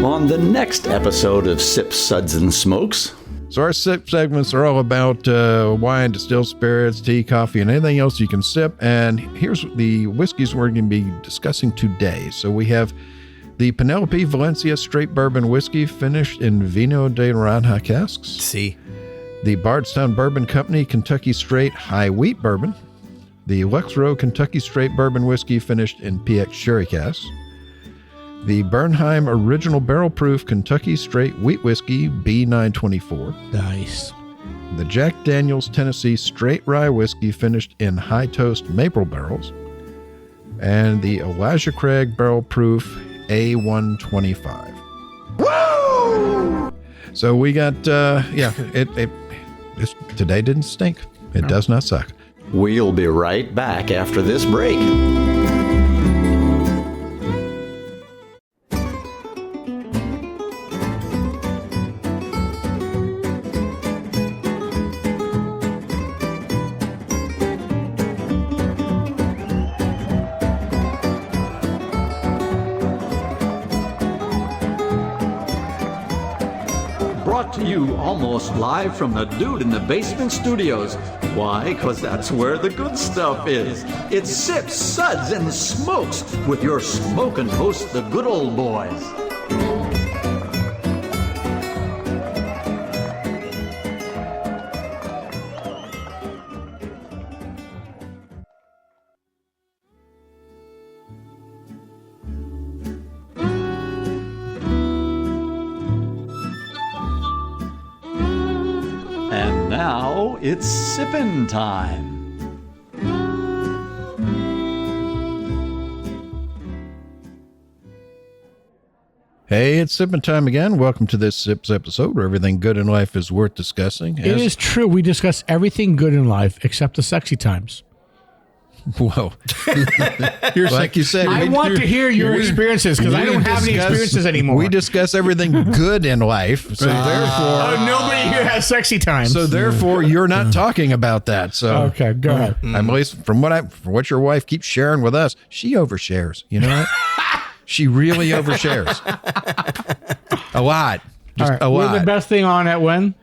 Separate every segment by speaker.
Speaker 1: on the next episode of Sips, Suds, and Smokes.
Speaker 2: So our sip segments are all about wine, distilled spirits, tea, coffee, and anything else you can sip. And here's the whiskeys we're going to be discussing today. So we have the Penelope Valencia Straight Bourbon Whiskey finished in Vino de Naranja casks.
Speaker 3: See.
Speaker 2: The Bardstown Bourbon Company Kentucky Straight High Wheat Bourbon. The Luxrow Kentucky Straight Bourbon Whiskey finished in PX Sherry casks. The Bernheim Original Barrel Proof Kentucky Straight Wheat Whiskey B924.
Speaker 4: Nice.
Speaker 2: The Jack Daniel's Tennessee Straight Rye Whiskey finished in high toast maple barrels. And the Elijah Craig Barrel Proof A125. Woo! So we got, this today didn't stink. It does not suck.
Speaker 1: We'll be right back after this break. Brought to you almost live from the Dude in the Basement Studios. Why? Because that's where the good stuff is. It's Sips, Suds, and Smokes with your smoking host, the good old boys. And now it's sippin' time.
Speaker 2: Hey, it's sipping time again. Welcome to this Sips episode where everything good in life is worth discussing.
Speaker 4: It is true. We discuss everything good in life except the sexy times.
Speaker 2: Whoa. Like you said,
Speaker 4: I want to hear your experiences because I don't have any experiences anymore.
Speaker 2: We discuss everything good in life. So therefore,
Speaker 4: nobody here has sexy times.
Speaker 2: So therefore, you're not talking about that. So
Speaker 4: okay, go ahead.
Speaker 2: At least from what your wife keeps sharing with us, she overshares. You know what? She really overshares. A lot. Just a lot.
Speaker 4: We're the best thing on at when?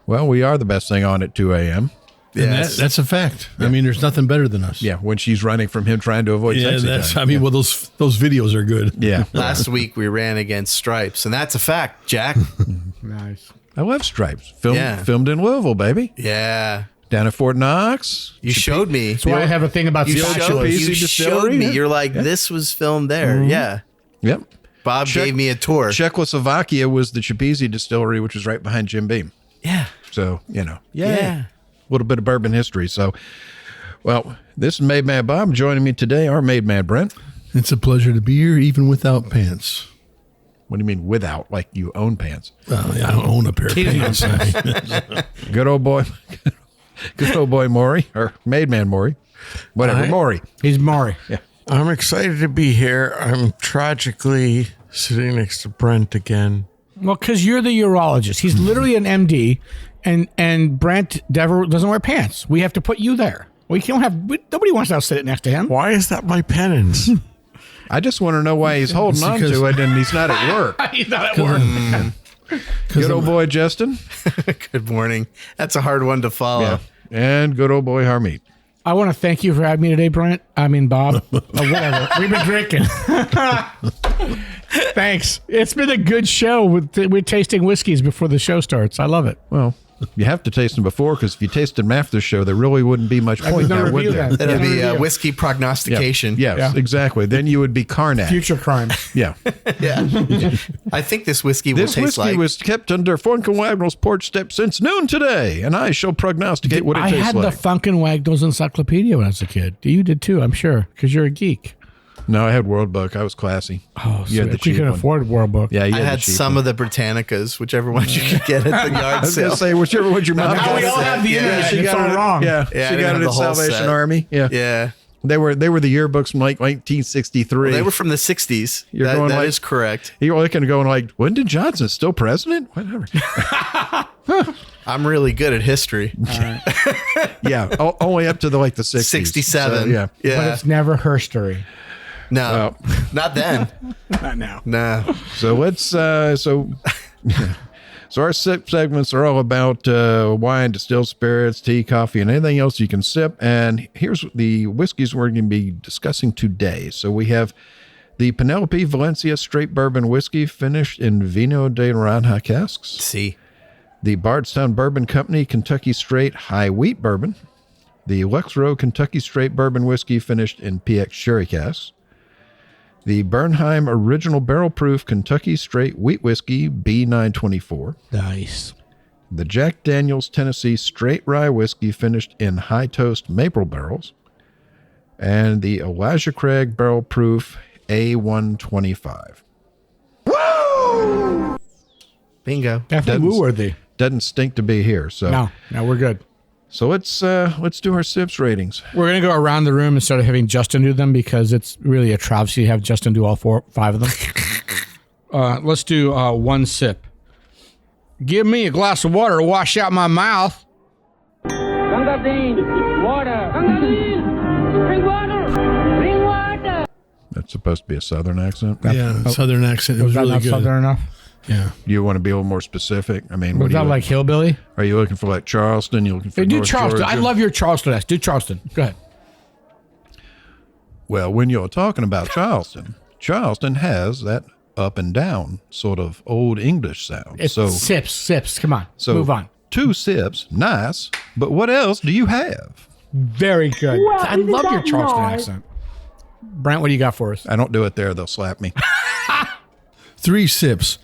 Speaker 2: Well, we are the best thing on at 2 a.m.
Speaker 5: And that's a fact. Yeah. I mean, there's nothing better than us.
Speaker 2: Yeah, when she's running from him trying to avoid sexy time.
Speaker 5: I mean, well, those videos are good.
Speaker 2: Yeah.
Speaker 3: Last week we ran against Stripes, and that's a fact, Jack.
Speaker 4: Nice.
Speaker 2: I love Stripes. Filmed in Louisville, baby.
Speaker 3: Yeah.
Speaker 2: Down at Fort Knox.
Speaker 3: You showed me.
Speaker 4: That's why I have a thing about
Speaker 3: You
Speaker 4: spatulas.
Speaker 3: showed me. You're like, this was filmed there. Mm-hmm. Yeah.
Speaker 2: Yep.
Speaker 3: Bob gave me a tour.
Speaker 2: Czechoslovakia was the Chapezi distillery, which was right behind Jim Beam.
Speaker 3: Yeah.
Speaker 2: So, yeah. A little bit of bourbon history. So, well, this is Made Man Bob. Joining me today, our Made Man Brent.
Speaker 5: It's a pleasure to be here, even without pants.
Speaker 2: What do you mean without? Like you own pants?
Speaker 5: Well, I don't own a pair of pants.
Speaker 2: Good old boy. Good old boy Maury, or Made Man Maury. Whatever, Maury.
Speaker 4: He's Maury.
Speaker 2: Yeah.
Speaker 6: I'm excited to be here. I'm tragically sitting next to Brent again.
Speaker 4: Well, because you're the urologist. He's literally an MD, and Brent Dever doesn't wear pants. We have to put you there. Nobody wants to sit next to him.
Speaker 6: Why is that my penance?
Speaker 2: I just want to know why he's holding on to it and he's not at work.
Speaker 4: He's not at work.
Speaker 2: Good old boy Justin.
Speaker 3: Good morning. That's a hard one to follow.
Speaker 2: Yeah. And good old boy Harmeet.
Speaker 4: I want to thank you for having me today, Brent. I mean, Bob. Whatever. We've been drinking. Thanks. It's been a good show. We're tasting whiskeys before the show starts. I love it.
Speaker 2: Well, you have to taste them before, because if you tasted them after the show, there really wouldn't be much point now, would there?
Speaker 3: That'd be whiskey prognostication.
Speaker 2: Yeah. Yes, exactly. Then you would be Carnac.
Speaker 4: Future crime.
Speaker 2: Yeah.
Speaker 3: Yeah. I think this whiskey will taste like...
Speaker 2: This whiskey was kept under Funkenwagnall's porch step since noon today, and I shall prognosticate what it tastes like.
Speaker 4: I had the Funkenwagnall's encyclopedia when I was a kid. You did too, I'm sure, because you're a geek.
Speaker 2: No, I had World Book. I was classy.
Speaker 4: Oh,
Speaker 2: you had the cheap
Speaker 4: you can afford World Book.
Speaker 2: Yeah,
Speaker 3: I had some of the Britannicas, whichever ones you could get at the yard
Speaker 2: I was
Speaker 3: sale.
Speaker 2: going to say, whichever ones your mom got.
Speaker 4: Now we all have the internet.
Speaker 2: She got it
Speaker 4: wrong.
Speaker 2: Yeah, she got it at Salvation Army. Yeah.
Speaker 3: Yeah.
Speaker 2: They were the yearbooks from like 1963.
Speaker 3: Well, they were from the 60s. That is correct.
Speaker 2: You're looking and going like, Lyndon Johnson still president? Whatever.
Speaker 3: I'm really good at history.
Speaker 2: Yeah, only up to the 60s.
Speaker 3: 67.
Speaker 2: So, yeah.
Speaker 4: But it's never her story.
Speaker 3: No, not then.
Speaker 4: Not now.
Speaker 3: No.
Speaker 2: So let's so our sip segments are all about wine, distilled spirits, tea, coffee, and anything else you can sip. And here's the whiskeys we're going to be discussing today. So we have the Penelope Valencia Straight Bourbon Whiskey finished in Vino de Naranja casks.
Speaker 3: See.
Speaker 2: The Bardstown Bourbon Company Kentucky Straight High Wheat Bourbon. The Luxrow Kentucky Straight Bourbon Whiskey finished in PX Sherry casks. The Bernheim Original Barrel Proof Kentucky Straight Wheat Whiskey B924.
Speaker 4: Nice.
Speaker 2: The Jack Daniel's Tennessee Straight Rye Whiskey finished in high toast maple barrels. And the Elijah Craig Barrel Proof A125.
Speaker 3: Bingo.
Speaker 4: Definitely woo-worthy.
Speaker 2: Doesn't stink to be here. So
Speaker 4: No, we're good.
Speaker 2: So let's do our sips ratings.
Speaker 4: We're going to go around the room instead of having Justin do them because it's really a travesty to have Justin do all 5 of them. Let's do one sip. Give me a glass of water to wash out my mouth.
Speaker 7: Gangadine, water. Gangadine, bring water. Bring water.
Speaker 2: That's supposed to be a Southern accent.
Speaker 5: Yeah, Southern accent. It was
Speaker 4: that
Speaker 5: really
Speaker 4: not
Speaker 5: good.
Speaker 4: Southern enough?
Speaker 5: Yeah.
Speaker 2: You want to be a little more specific? I mean,
Speaker 4: Was that like hillbilly?
Speaker 2: Are you looking for like Charleston? You looking for
Speaker 4: Hey, do
Speaker 2: North
Speaker 4: Charleston.
Speaker 2: Georgia?
Speaker 4: I love your Charleston. Do Charleston. Go ahead.
Speaker 2: Well, when you're talking about Charleston, Charleston has that up and down sort of old English sound.
Speaker 4: It's sips. Come on.
Speaker 2: So
Speaker 4: Move on.
Speaker 2: 2 sips, nice. But what else do you have?
Speaker 4: Very good.
Speaker 7: Well,
Speaker 4: I
Speaker 7: isn't
Speaker 4: love your
Speaker 7: that
Speaker 4: Charleston
Speaker 7: nice?
Speaker 4: accent. Brent, what do you got for us?
Speaker 2: I don't do it there; they'll slap me.
Speaker 5: 3 sips.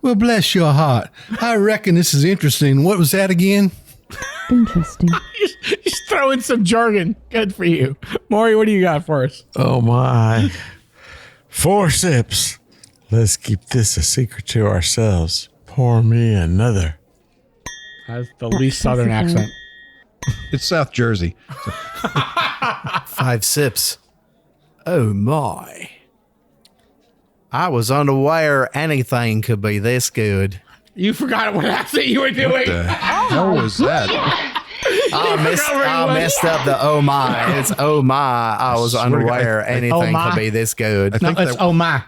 Speaker 5: Well, bless your heart. I reckon this is interesting. What was that again?
Speaker 8: Interesting.
Speaker 4: He's throwing some jargon. Good for you. Maury, what do you got for us?
Speaker 6: Oh my. 4 sips. Let's keep this a secret to ourselves. Pour me another.
Speaker 4: That's the least Southern accent.
Speaker 2: It's South Jersey.
Speaker 3: 5 sips. Oh my. I was unaware anything could be this good.
Speaker 4: You forgot what accent you were doing.
Speaker 2: The hell was that?
Speaker 3: I messed up the oh my. It's oh my. I was
Speaker 2: swear to God,
Speaker 3: unaware anything
Speaker 4: my.
Speaker 3: could be this good.
Speaker 4: No, it's oh my.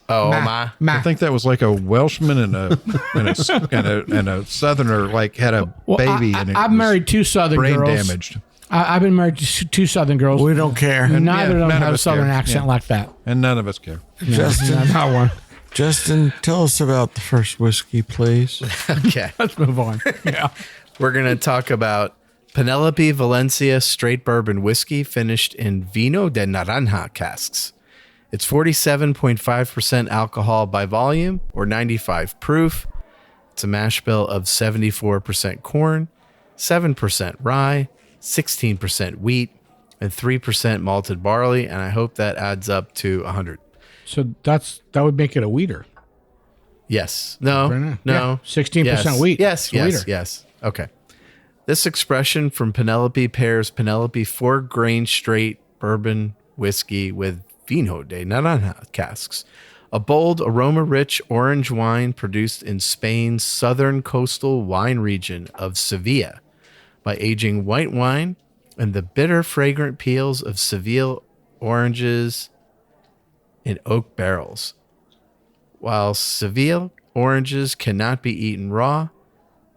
Speaker 3: Oh
Speaker 4: Ma.
Speaker 3: my.
Speaker 2: I think that was like a Welshman and a Southerner like had a baby and it
Speaker 4: I've
Speaker 2: was
Speaker 4: married 2 Southern
Speaker 2: brain
Speaker 4: girls.
Speaker 2: damaged.
Speaker 4: I've been married to 2 Southern girls.
Speaker 6: We don't care.
Speaker 4: Neither of them
Speaker 2: none of
Speaker 4: have a
Speaker 2: us
Speaker 4: Southern
Speaker 2: care.
Speaker 4: accent
Speaker 2: Yeah.
Speaker 4: like that.
Speaker 2: And none of us care.
Speaker 6: Justin,
Speaker 4: Not one.
Speaker 6: Justin, tell us about the first whiskey, please.
Speaker 3: Okay.
Speaker 4: Let's move on. Yeah.
Speaker 3: We're going to talk about Penelope Valencia Straight Bourbon Whiskey finished in Vino de Naranja casks. It's 47.5% alcohol by volume or 95 proof. It's a mash bill of 74% corn, 7% rye, 16% wheat, and 3% malted barley. And I hope that adds up to 100.
Speaker 4: So that would make it a wheater.
Speaker 3: Yes. No.
Speaker 4: Yeah,
Speaker 3: No.
Speaker 4: 16%
Speaker 3: Yes.
Speaker 4: wheat.
Speaker 3: Yes.
Speaker 4: It's a
Speaker 3: Yes.
Speaker 4: wheater.
Speaker 3: Yes. Okay. This expression from Penelope pairs Penelope 4-grain straight bourbon whiskey with Vino de Naranja casks, a bold, aroma-rich orange wine produced in Spain's southern coastal wine region of Sevilla by aging white wine and the bitter, fragrant peels of Seville oranges in oak barrels. While Seville oranges cannot be eaten raw,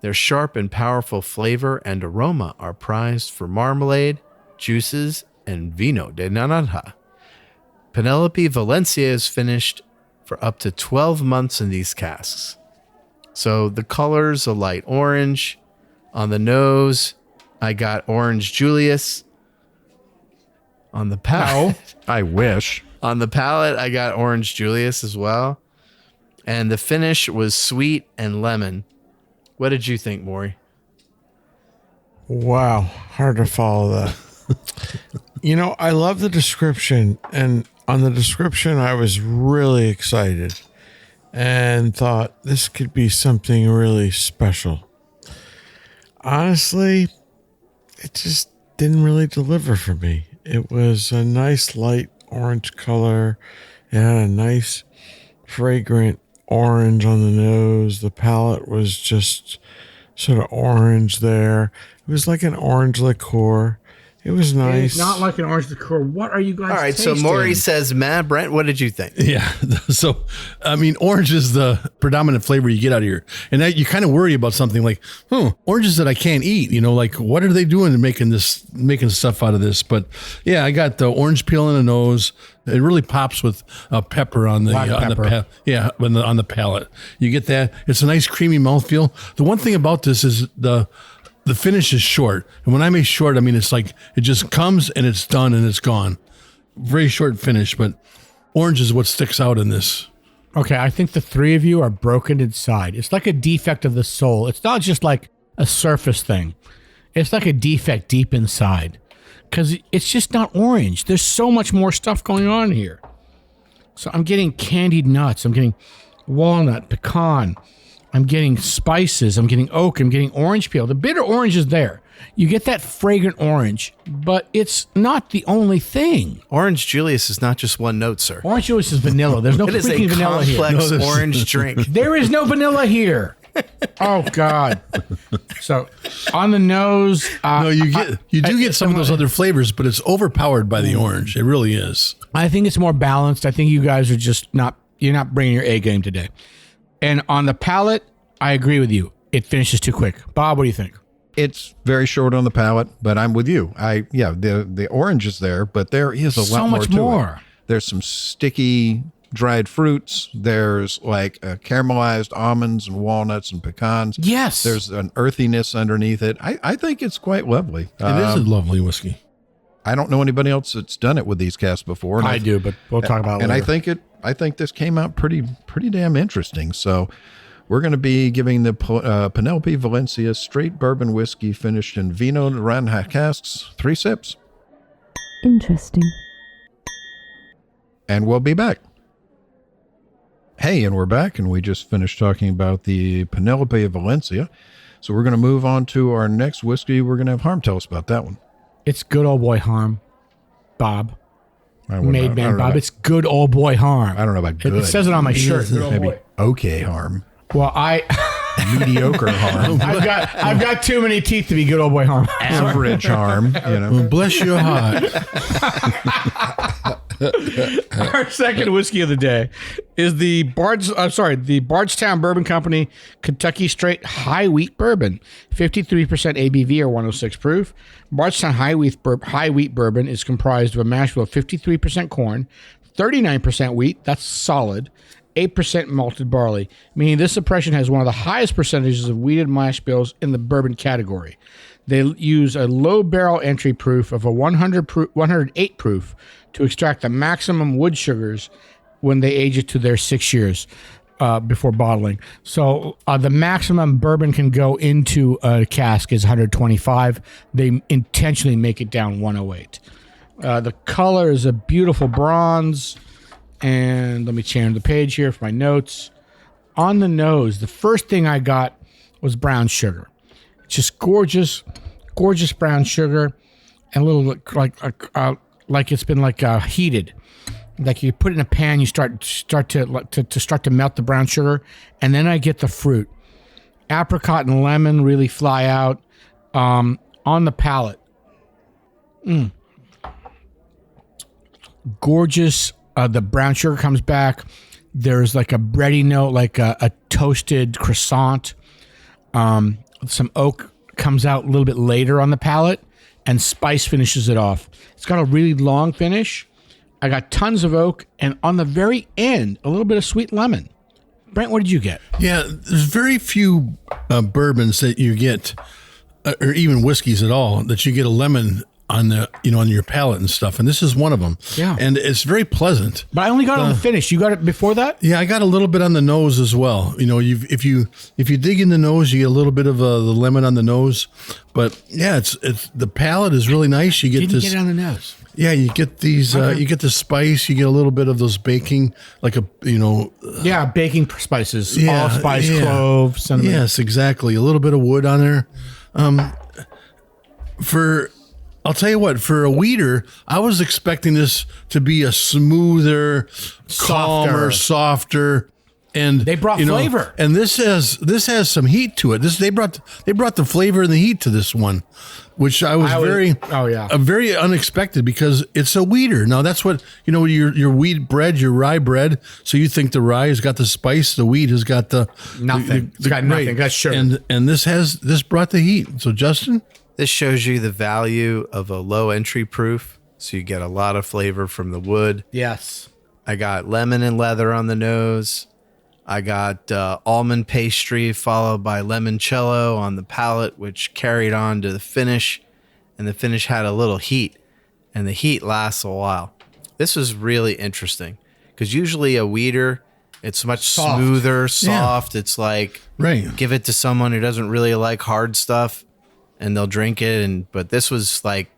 Speaker 3: their sharp and powerful flavor and aroma are prized for marmalade, juices, and Vino de Naranja. Penelope Valencia is finished for up to 12 months in these casks. So the color's a light orange. On the nose, I got orange Julius. On the palate,
Speaker 2: I wish.
Speaker 3: on the palate, I got orange Julius as well. And the finish was sweet and lemon. What did you think, Maury?
Speaker 6: Wow, hard to follow that. I love the description, and on the description, I was really excited and thought this could be something really special. Honestly, it just didn't really deliver for me. It was a nice light orange color. It had a nice fragrant orange on the nose. The palate was just sort of orange there. It was like an orange liqueur. It was nice.
Speaker 4: It's not like an orange liqueur. What are you guys
Speaker 3: All right, so
Speaker 4: tasting?
Speaker 3: Maury says, "Man, Brent, what did you think?"
Speaker 5: Yeah. So, I mean, orange is the predominant flavor you get out of here. And that, you kind of worry about something like, oranges that I can't eat, like what are they doing to making stuff out of this? But yeah, I got the orange peel in the nose. It really pops with pepper on the,
Speaker 4: Black pepper.
Speaker 5: on the palate. You get that. It's a nice creamy mouthfeel. The one thing about this is the finish is short. And when I make short, I mean, it's like it just comes and it's done and it's gone. Very short finish, but orange is what sticks out in this.
Speaker 4: Okay, I think the three of you are broken inside. It's like a defect of the soul. It's not just like a surface thing. It's like a defect deep inside. Because it's just not orange. There's so much more stuff going on here. So I'm getting candied nuts. I'm getting walnut, pecan. I'm getting spices. I'm getting oak. I'm getting orange peel. The bitter orange is there. You get that fragrant orange, but it's not the only thing.
Speaker 3: Orange Julius is not just one note, sir.
Speaker 4: Orange Julius is vanilla. There's no
Speaker 3: It is a
Speaker 4: freaking vanilla here.
Speaker 3: complex orange drink.
Speaker 4: There is no vanilla here. Oh God! So on the nose,
Speaker 5: No, you do get some of those other flavors, but it's overpowered by the orange. It really is.
Speaker 4: I think it's more balanced. I think you guys are just you're not bringing your A game today. And on the palate, I agree with you. It finishes too quick. Bob, what do you think?
Speaker 2: It's very short on the palate, but I'm with you. The orange is there, but there is a
Speaker 4: So
Speaker 2: lot
Speaker 4: much
Speaker 2: more to
Speaker 4: more.
Speaker 2: it. There's some sticky dried fruits. There's like caramelized almonds and walnuts and pecans.
Speaker 4: Yes.
Speaker 2: There's an earthiness underneath it. I think it's quite lovely.
Speaker 5: It is a lovely whiskey.
Speaker 2: I don't know anybody else that's done it with these casks before. And
Speaker 4: I do, but we'll talk about it
Speaker 2: and
Speaker 4: later.
Speaker 2: I think this came out pretty damn interesting. So we're going to be giving the Penelope Valencia straight bourbon whiskey finished in Vino Naranja casks 3 sips.
Speaker 8: Interesting.
Speaker 2: And we'll be back. Hey, and we're back, and we just finished talking about the Penelope Valencia. So we're going to move on to our next whiskey. We're going to have Harm tell us about that one.
Speaker 4: It's good old boy Harm, Bob.
Speaker 2: I don't
Speaker 4: Made
Speaker 2: know- I
Speaker 4: man
Speaker 2: don't know
Speaker 4: Bob.
Speaker 2: about-
Speaker 4: It's good old boy Harm.
Speaker 2: I don't know about good.
Speaker 4: It says it on my shirt. Good old
Speaker 2: Maybe
Speaker 4: boy.
Speaker 2: okay Harm.
Speaker 4: Well,
Speaker 2: Mediocre Harm.
Speaker 4: I've got too many teeth to be good old boy Harm.
Speaker 2: Average Harm.
Speaker 5: Well, bless your heart.
Speaker 4: Our second whiskey of the day is the Bardstown Bourbon Company Kentucky Straight High Wheat Bourbon, 53% ABV or 106 proof. Bardstown High Wheat Bourbon is comprised of a mash bill of 53% corn, 39% wheat, that's solid, 8% malted barley, meaning this suppression has one of the highest percentages of wheated mash bills in the bourbon category. They use a low barrel entry proof of a 108 proof to extract the maximum wood sugars when they age it to their 6 years before bottling. So the maximum bourbon can go into a cask is 125. They intentionally make it down 108. The color is a beautiful bronze. And let me change the page here for my notes. On the nose, the first thing I got was brown sugar. Just gorgeous, gorgeous brown sugar, and a little like it's been heated. Like you put it in a pan, you start to melt the brown sugar, and then I get the fruit. Apricot and lemon really fly out on the palate. Gorgeous. The brown sugar comes back. There's like a bready note, like a toasted croissant. Some oak comes out a little bit later on the palate, and spice finishes it off. It's got a really long finish. I got tons of oak, and on the very end, a little bit of sweet lemon. Brent, what did you get?
Speaker 5: Yeah, there's very few bourbons that you get, or even whiskeys at all, that you get a lemon on the on your palate and stuff, and this is one of them.
Speaker 4: Yeah,
Speaker 5: and it's very pleasant.
Speaker 4: But I only got it on the finish. You got it before that?
Speaker 5: Yeah, I got a little bit on the nose as well. If you dig in the nose, you get a little bit of the lemon on the nose. But yeah, it's the palate is really nice. You get
Speaker 4: Didn't
Speaker 5: this.
Speaker 4: get it on the nose.
Speaker 5: Yeah, you get these. You get the spice. You get a little bit of those baking, like
Speaker 4: Yeah, baking spices,
Speaker 5: Yeah,
Speaker 4: allspice,
Speaker 5: yeah.
Speaker 4: clove, cinnamon.
Speaker 5: Yes, exactly. A little bit of wood on there. I'll tell you what, for a wheater, I was expecting this to be a smoother, calmer, softer. And
Speaker 4: They brought flavor.
Speaker 5: and this has some heat to it. They brought the flavor and the heat to this one, which I was very unexpected because it's a wheater. Now that's what your wheat bread, your rye bread. So you think the rye has got the spice, the wheat has got the
Speaker 4: Nothing. It's got nothing.
Speaker 5: right.
Speaker 4: That's sugar.
Speaker 5: And this brought the heat. So Justin,
Speaker 3: This shows you the value of a low entry proof. So you get a lot of flavor from the wood.
Speaker 4: Yes.
Speaker 3: I got lemon and leather on the nose. I got almond pastry followed by limoncello on the palate, which carried on to the finish. And the finish had a little heat, and the heat lasts a while. This was really interesting because usually a wheater, it's much smoother, soft. It's like, give it to someone who doesn't really like hard stuff and they'll drink it. But this was like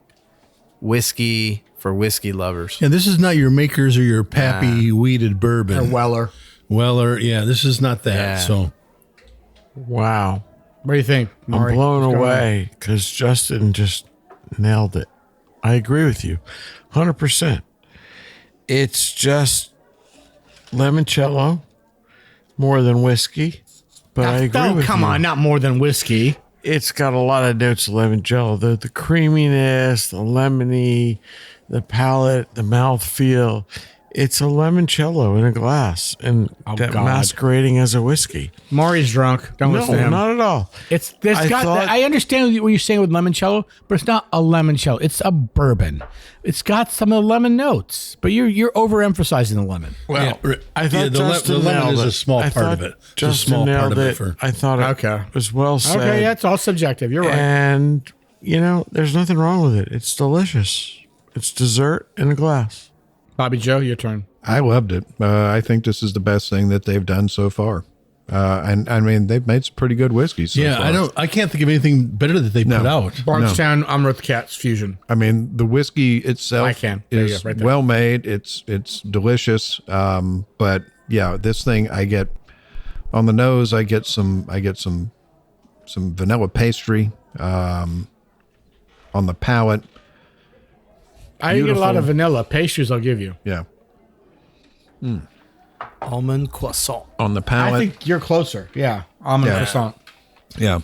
Speaker 3: whiskey for whiskey lovers.
Speaker 5: Yeah, this is not your Makers or your Pappy weeded bourbon.
Speaker 4: Or Weller.
Speaker 5: Weller, yeah, this is not that.
Speaker 3: Yeah.
Speaker 5: So,
Speaker 6: Wow.
Speaker 4: What do you think, Maury?
Speaker 6: I'm blown
Speaker 4: What's going on?
Speaker 6: away because Justin just nailed it. I agree with you 100%. It's just limoncello more than whiskey, but I agree with
Speaker 4: come
Speaker 6: you.
Speaker 4: on, not more than whiskey.
Speaker 6: It's got a lot of notes of limoncello. The creaminess, the lemony, the palate, the mouthfeel. It's a limoncello in a glass and
Speaker 4: God.
Speaker 6: masquerading as a whiskey.
Speaker 4: Maury's drunk. Don't
Speaker 6: No,
Speaker 4: listen to him.
Speaker 6: not at all.
Speaker 4: I understand what you're saying with limoncello, but it's not a limoncello. It's a bourbon. It's got some of the lemon notes, but you're overemphasizing the lemon.
Speaker 6: Well, I thought
Speaker 5: the
Speaker 6: Justin
Speaker 5: lemon
Speaker 6: nailed
Speaker 5: is
Speaker 6: it.
Speaker 5: a small
Speaker 6: I
Speaker 5: part of
Speaker 6: thought
Speaker 5: it. It's a
Speaker 6: Justin
Speaker 5: small part
Speaker 6: nailed
Speaker 5: of it
Speaker 6: it.
Speaker 5: for-
Speaker 6: I thought it was well said.
Speaker 4: Okay, that's all subjective. You're right.
Speaker 6: And, there's nothing wrong with it. It's delicious. It's dessert in a glass.
Speaker 4: Bobby Joe, your turn.
Speaker 2: I loved it. I think this is the best thing that they've done so far. And I mean, they've made some pretty good whiskeys. So far.
Speaker 5: I can't think of anything better that they put out.
Speaker 4: Bardstown Umruth Cats fusion.
Speaker 2: I mean, the whiskey itself
Speaker 4: There you
Speaker 2: is
Speaker 4: go, right there.
Speaker 2: well made. It's delicious. But yeah, this thing I get on the nose. I get some vanilla pastry. On the palate.
Speaker 4: I get a lot
Speaker 2: Beautiful.
Speaker 4: of vanilla pastries. I'll give you.
Speaker 2: Yeah.
Speaker 3: Almond croissant.
Speaker 2: On the
Speaker 4: I
Speaker 2: palate.
Speaker 4: think you're closer. Yeah, almond
Speaker 2: Yeah.
Speaker 4: croissant.
Speaker 2: Yeah.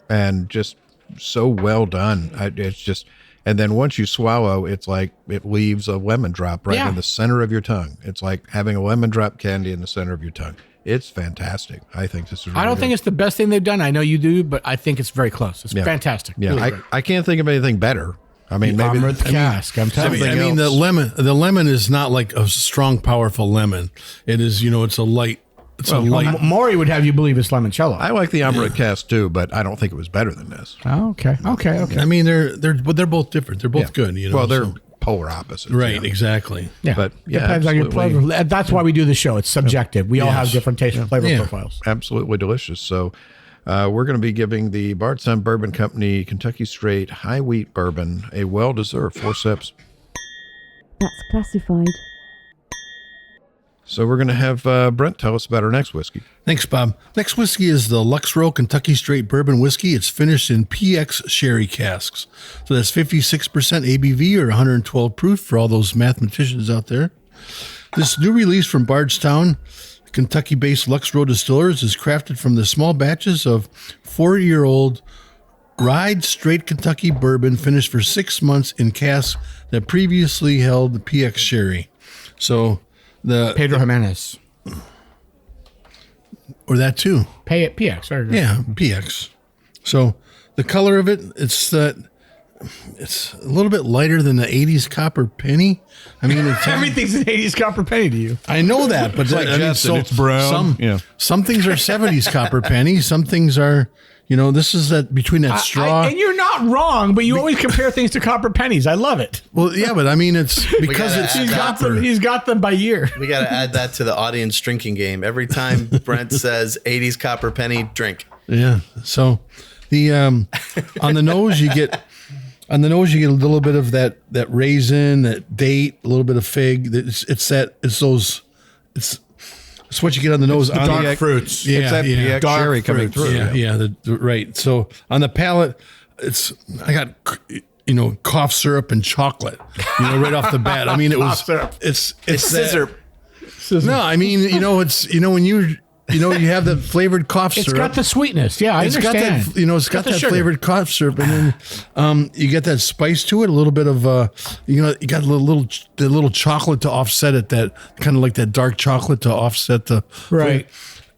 Speaker 2: And just so well done. It's just, and then once you swallow, it's like it leaves a lemon drop right
Speaker 4: Yeah.
Speaker 2: in the center of your tongue. It's like having a lemon drop candy in the center of your tongue. It's fantastic. I think this is really
Speaker 4: I don't
Speaker 2: good.
Speaker 4: think it's the best thing they've done. I know you do, but I think it's very close. It's fantastic.
Speaker 2: Yeah,
Speaker 4: Really great.
Speaker 2: I can't think of anything better. I mean, maybe
Speaker 4: Umruth Cask. I'm telling you.
Speaker 5: I mean, the lemon is not like a strong, powerful lemon. It is, it's a light. It's a light.
Speaker 4: Maury would have you believe it's limoncello.
Speaker 2: I like the Amrit cast too, but I don't think it was better than this.
Speaker 4: Oh, okay.
Speaker 5: I mean, they're both different. They're both good.
Speaker 2: Well, they're polar opposites.
Speaker 5: right,
Speaker 2: yeah.
Speaker 5: exactly.
Speaker 4: Yeah,
Speaker 2: But, yeah,
Speaker 4: depends on your
Speaker 2: absolutely.
Speaker 4: flavor. That's why we do the show. It's subjective. We all have different taste and flavor
Speaker 5: Yeah.
Speaker 4: profiles.
Speaker 2: Absolutely delicious. So we're going to be giving the Bardstown Bourbon Company Kentucky Straight High Wheat Bourbon a well-deserved 4 sips.
Speaker 8: That's classified.
Speaker 2: So we're going to have Brent tell us about our next whiskey.
Speaker 5: Thanks, Bob. Next whiskey is the Luxrow Kentucky Straight Bourbon Whiskey. It's finished in PX sherry casks. So that's 56% ABV or 112 proof for all those mathematicians out there. This new release from Bardstown, Kentucky-based Luxrow Distillers, is crafted from the small batches of 4-year-old rye straight Kentucky bourbon finished for 6 months in casks that previously held the PX sherry. So
Speaker 4: Pedro Jimenez.
Speaker 5: or that too.
Speaker 4: Pay it PX. Sorry.
Speaker 5: Yeah, PX. So the color of it, it's a little bit lighter than the 80s copper penny. I mean, it's
Speaker 4: Everything's an 80s copper penny to you.
Speaker 5: I know that, but
Speaker 2: like
Speaker 5: I mean,
Speaker 2: Justin, it's brown.
Speaker 5: Some things are 70s copper penny. Some things are, this is that between that straw.
Speaker 4: And you're not wrong, but you always compare things to copper pennies. I love it.
Speaker 5: Well, yeah, but I mean, it's because
Speaker 3: gotta
Speaker 5: it's
Speaker 3: add that.
Speaker 5: copper.
Speaker 4: He's got them by year.
Speaker 3: We got to add that to the audience drinking game. Every time Brent says 80s copper penny, drink.
Speaker 5: Yeah. So the on the nose you get a little bit of that raisin, that date, a little bit of fig. It's what you get on the nose. On
Speaker 4: dark
Speaker 5: the
Speaker 4: fruits.
Speaker 5: Yeah,
Speaker 2: It's that
Speaker 5: yeah.
Speaker 2: PX sherry coming through.
Speaker 5: Yeah. Right. So on the palate, I got cough syrup and chocolate. Right off the bat. I mean, it was
Speaker 4: Cough syrup.
Speaker 5: it's
Speaker 3: It's scissor.
Speaker 5: No, I mean, when you have the flavored cough syrup.
Speaker 4: It's got the sweetness. Yeah, I understand.
Speaker 5: Got that, it's got that
Speaker 4: sugar.
Speaker 5: flavored cough syrup, and then you get that spice to it. A little bit of, you got the little chocolate to offset it. That kind of like that dark chocolate to offset the
Speaker 4: right.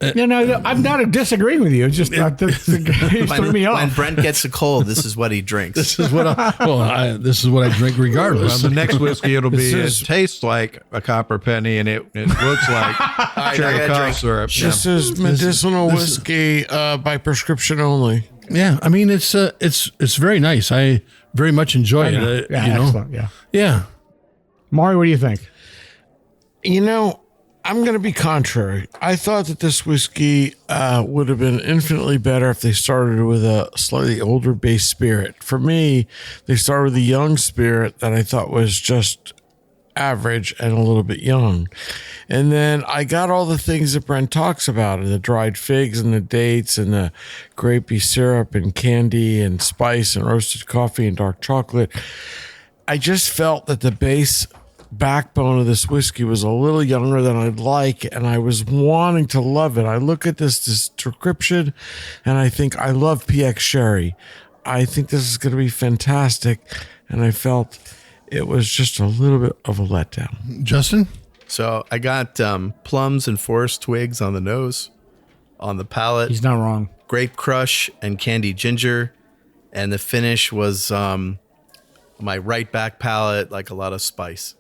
Speaker 4: I'm not disagreeing with you. It's just it threw me off.
Speaker 3: When Brent gets a cold, this is what he drinks.
Speaker 5: This is what I drink regardless.
Speaker 2: Well, the next whiskey it tastes like a copper penny, and it looks like cherry cough syrup.
Speaker 6: This is medicinal whiskey by prescription only.
Speaker 5: Yeah, I mean it's very nice. I very much enjoy it.
Speaker 4: Excellent. Yeah.
Speaker 5: Yeah.
Speaker 4: Maury, what do you think?
Speaker 6: I'm going to be contrary. I thought that this whiskey would have been infinitely better if they started with a slightly older base spirit. For me, they started with a young spirit that I thought was just average and a little bit young. And then I got all the things that Brent talks about, and the dried figs and the dates and the grapey syrup and candy and spice and roasted coffee and dark chocolate. I just felt that the base backbone of this whiskey was a little younger than I'd like, and I was wanting to love it. I look at this description and I think I love PX Sherry. I think this is going to be fantastic, and I felt it was just a little bit of a letdown.
Speaker 5: Justin?
Speaker 3: So I got plums and forest twigs on the nose, on the palate.
Speaker 4: He's not wrong.
Speaker 3: Grape crush and candy ginger, and the finish was my right back palate, like a lot of spice.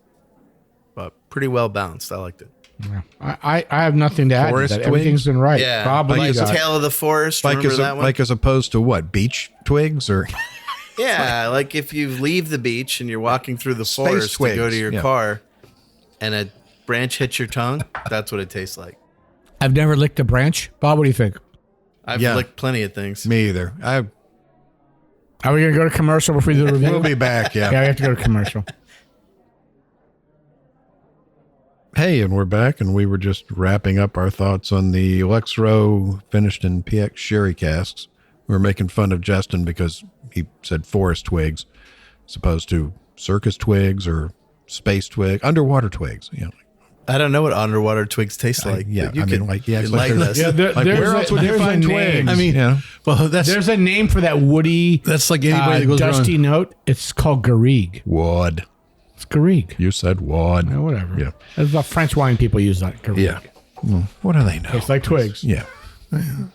Speaker 3: But pretty well balanced. I liked it.
Speaker 4: Yeah. I have nothing to add to
Speaker 2: Forest
Speaker 4: that.
Speaker 2: twigs?
Speaker 4: Everything's been right.
Speaker 3: Yeah,
Speaker 4: Probably
Speaker 3: like
Speaker 4: got it.
Speaker 3: Tail of the Forest. Remember that one?
Speaker 2: Like as opposed to what? Beach twigs or
Speaker 3: Yeah, like if you leave the beach and you're walking through the
Speaker 2: Space
Speaker 3: forest to go
Speaker 2: twigs,
Speaker 3: to your
Speaker 2: yeah.
Speaker 3: car, and a branch hits your tongue, that's what it tastes like.
Speaker 4: I've never licked a branch. Bob, what do you think?
Speaker 3: I've
Speaker 2: Yeah.
Speaker 3: licked plenty of things.
Speaker 2: me either.
Speaker 4: Are we going to go to commercial before we do the review?
Speaker 2: We'll be back.
Speaker 4: Yeah, we have to go to commercial.
Speaker 2: Hey, and we're back, and we were just wrapping up our thoughts on the Lexro finished in PX sherry casks. We were making fun of Justin because he said forest twigs as opposed to circus twigs or space twig, underwater twigs.
Speaker 3: I don't know what underwater twigs taste like.
Speaker 2: Yeah,
Speaker 3: but you
Speaker 2: I mean,
Speaker 3: can
Speaker 2: like, yeah, it's
Speaker 3: enlighten
Speaker 2: like-
Speaker 3: us.
Speaker 4: Yeah,
Speaker 2: where else would you find twigs?
Speaker 5: I mean,
Speaker 2: Yeah.
Speaker 5: well,
Speaker 4: There's a name for that woody,
Speaker 5: that's like anybody that goes
Speaker 4: dusty
Speaker 5: around.
Speaker 4: note. It's called garrigue.
Speaker 2: Wood.
Speaker 4: It's garrigue.
Speaker 2: You said wood.
Speaker 4: Yeah, whatever.
Speaker 2: Yeah.
Speaker 4: That's the French wine people use that. Garrigue.
Speaker 2: Yeah. Well, what do they know?
Speaker 4: It's like twigs.
Speaker 2: Yeah.
Speaker 5: You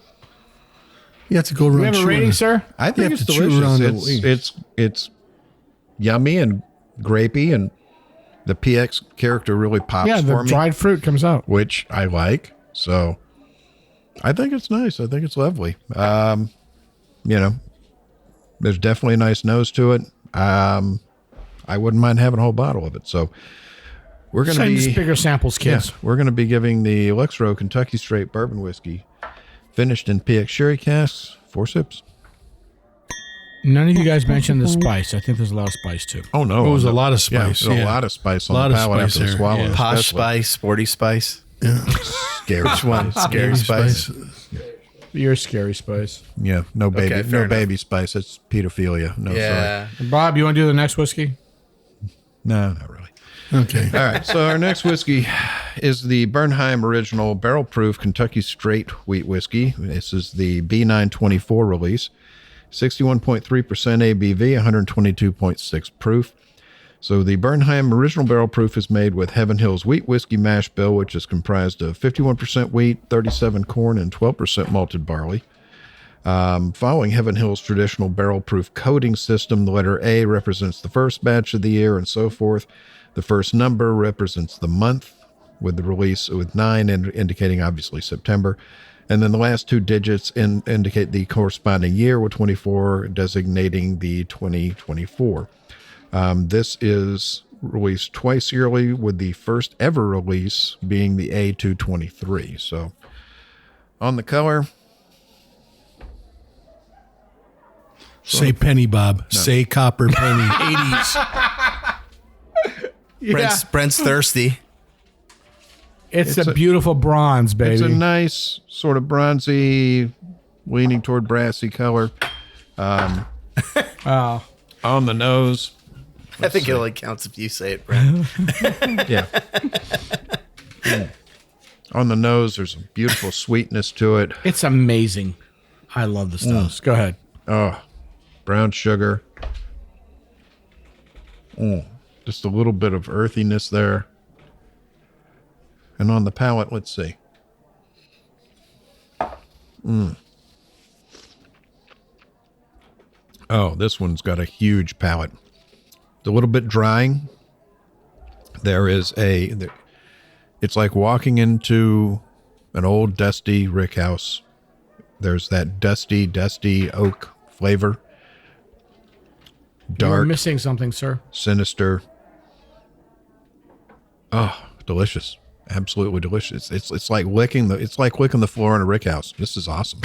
Speaker 5: have to go around.
Speaker 4: We have a
Speaker 5: chewing
Speaker 4: rating,
Speaker 5: on-
Speaker 4: sir?
Speaker 2: I think
Speaker 5: have
Speaker 2: it's
Speaker 5: to chew
Speaker 2: delicious.
Speaker 5: around the
Speaker 2: It's yummy and grapey, and the PX character really pops
Speaker 4: Yeah, the
Speaker 2: for me,
Speaker 4: dried fruit comes out.
Speaker 2: which I like. So I think it's nice. I think it's lovely. There's definitely a nice nose to it. I wouldn't mind having a whole bottle of it. So we're going to
Speaker 4: Send
Speaker 2: be
Speaker 4: us bigger samples, kids.
Speaker 2: we're going to be giving the Lexro Kentucky Straight Bourbon Whiskey finished in PX sherry casks 4 sips.
Speaker 4: None of you guys mentioned the spice. I think there's a lot of spice too.
Speaker 2: Oh no,
Speaker 5: It was a lot of spice.
Speaker 2: Yeah,
Speaker 5: Yeah.
Speaker 2: a lot of spice on
Speaker 5: A lot
Speaker 2: the
Speaker 5: of
Speaker 2: palate
Speaker 5: spice
Speaker 2: after the
Speaker 5: there,
Speaker 2: swallow.
Speaker 5: yeah.
Speaker 3: Posh
Speaker 2: especially.
Speaker 3: spice, sporty spice.
Speaker 2: Scary.
Speaker 3: Which one? Scary spice.
Speaker 4: You're a scary spice.
Speaker 2: Yeah, no baby,
Speaker 3: Okay, fair
Speaker 2: no
Speaker 3: enough.
Speaker 2: baby spice. It's pedophilia. No,
Speaker 3: Yeah.
Speaker 4: Bob, you want to do the next whiskey?
Speaker 2: sorry. No, not really.
Speaker 5: Okay.
Speaker 2: All right. So our next whiskey is the Bernheim Original Barrel Proof Kentucky Straight Wheat Whiskey. This is the B924 release, 61.3% ABV, 122.6 proof. So the Bernheim Original Barrel Proof is made with Heaven Hills Wheat Whiskey Mash Bill, which is comprised of 51% wheat, 37 corn, and 12% malted barley. Following Heaven Hill's traditional barrel proof coating system, the letter A represents the first batch of the year and so forth. The first number represents the month, with the release with 9 indicating obviously September. And then the last 2 digits indicate the corresponding year, with 24 designating the 2024. This is released twice yearly, with the first ever release being the A223. So on the color,
Speaker 5: Say penny, Bob. Say copper penny. 80s.
Speaker 3: Brent's thirsty.
Speaker 4: It's
Speaker 2: It's
Speaker 4: a
Speaker 2: a-
Speaker 4: beautiful bronze, baby.
Speaker 2: it's a nice sort of bronzy, leaning toward brassy color.
Speaker 4: Oh.
Speaker 2: On the nose.
Speaker 3: I think it only counts if you say it, Brent.
Speaker 2: Yeah. On the nose, there's a beautiful sweetness to it.
Speaker 4: It's amazing. I love the stouts. Go ahead.
Speaker 2: Oh, brown sugar. Just a little bit of earthiness there. And on the palate, let's see. Oh, this one's got a huge palate. It's a little bit drying. It's like walking into an old dusty rick house. There's that dusty oak flavor.
Speaker 4: You're
Speaker 2: Dark,
Speaker 4: missing something, sir.
Speaker 2: sinister. Oh, delicious. Absolutely delicious. It's like licking the floor in a rick house. This is awesome.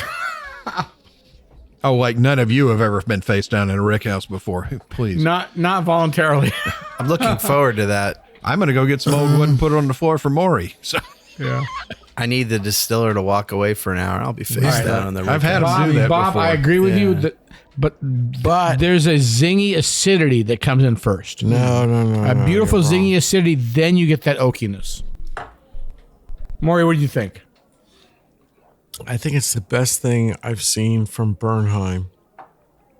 Speaker 2: Oh, like none of you have ever been face down in a rick house before. Please.
Speaker 4: Not voluntarily.
Speaker 3: I'm looking forward to that.
Speaker 2: I'm going to go get some old wood and put it on the floor for Maury. So
Speaker 4: Yeah.
Speaker 3: I need the distiller to walk away for an hour. I'll be face down on the
Speaker 2: I've had him do that
Speaker 4: Bob,
Speaker 2: before.
Speaker 4: I agree with you. But there's a zingy acidity that comes in first.
Speaker 6: No.
Speaker 4: A beautiful
Speaker 6: you're wrong.
Speaker 4: zingy acidity, then you get that oakiness. Maury, what do you think?
Speaker 6: I think it's the best thing I've seen from Bernheim.